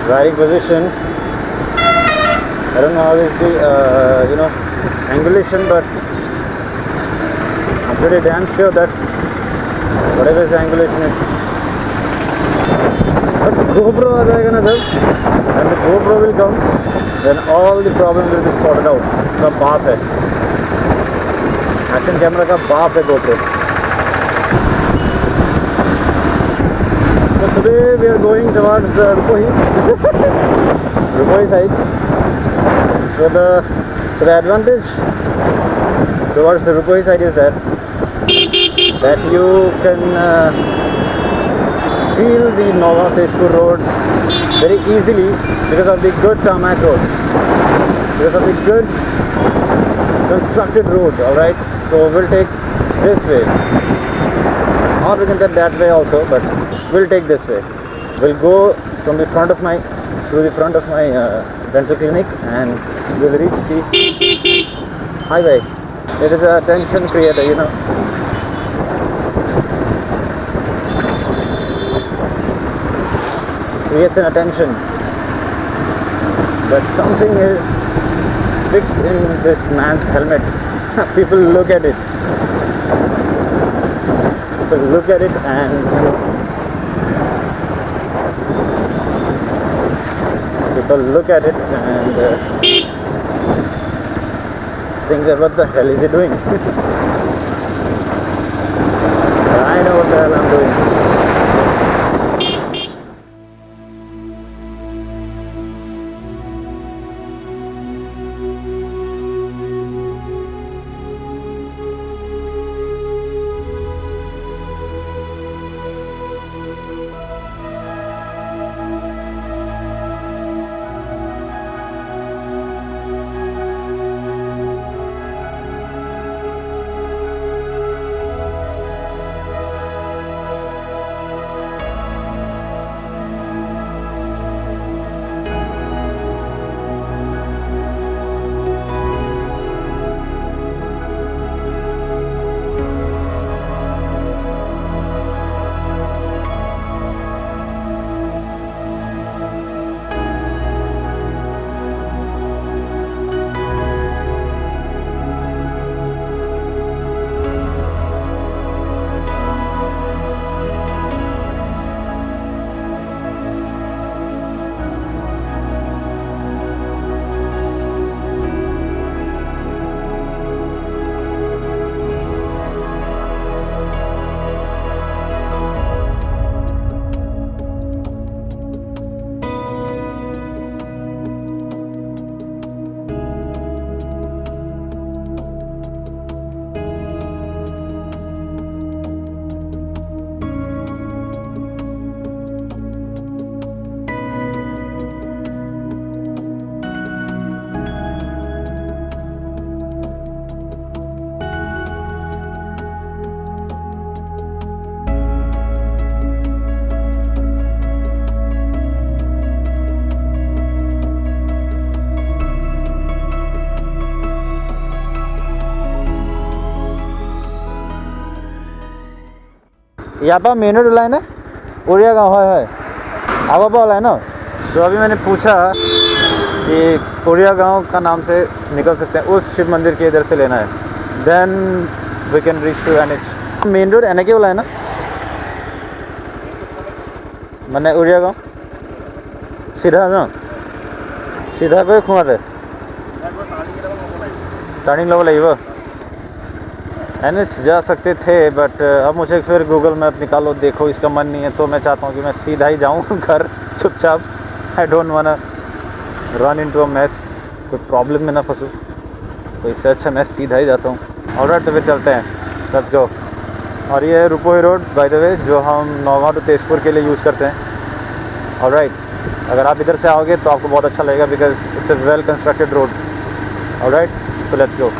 riding position. I don't know how is the angulation, but I'm pretty damn sure that whatever is angulation is. But GoPro आ जाएगा ना जब, and the GoPro will come, then all the problems will be sorted out. उसका बाप है, action camera का बाप है GoPro. So today we are going towards Rupohi, Rupohi side. So the advantage towards the Rupohi side is that you can feel the Tezpur road very easily because of the good tarmac road, because of the good constructed road. All right, so we'll take this way, or we can take that way also, but we'll take this way. We'll go from the front of my dental clinic, and we'll reach the highway. It is a tension creator, you know. Creates an attention that something is fixed in this man's helmet. People look at it. People look at it and think that what the hell is he doing? I know what the hell I'm doing. यहाँ पर main road line है उड़िया गाँव है आवा वाला है ना। तो अभी मैंने पूछा कि उड़िया गाँव का नाम से निकल सकते हैं, उस शिव मंदिर के इधर से लेना है, then we can reach to NH। Main road NH वाला है ना, मैंने उड़िया गाँव सीधा ना सीधा कोई खुआते टर्निंग लेवल है वो NH जा सकते थे, बट अब मुझे फिर गूगल मैप निकालो देखो, इसका मन नहीं है। तो मैं चाहता हूँ कि मैं सीधा ही जाऊँ घर चुपचाप। I don't want run into a mess, कोई प्रॉब्लम में ना फंसूँ, तो इससे अच्छा मैं सीधा ही जाता हूँ। ऑलराइट, तो फिर चलते हैं, लेट्स गो। और ये है रुपोही रोड बाय द वे, जो हम नगाओं टू तेजपुर के लिए यूज़ करते हैं। ऑलराइट, अगर आप इधर से आओगे तो आपको बहुत अच्छा लगेगा, because it's a well constructed road. Alright, तो लेट्स गो।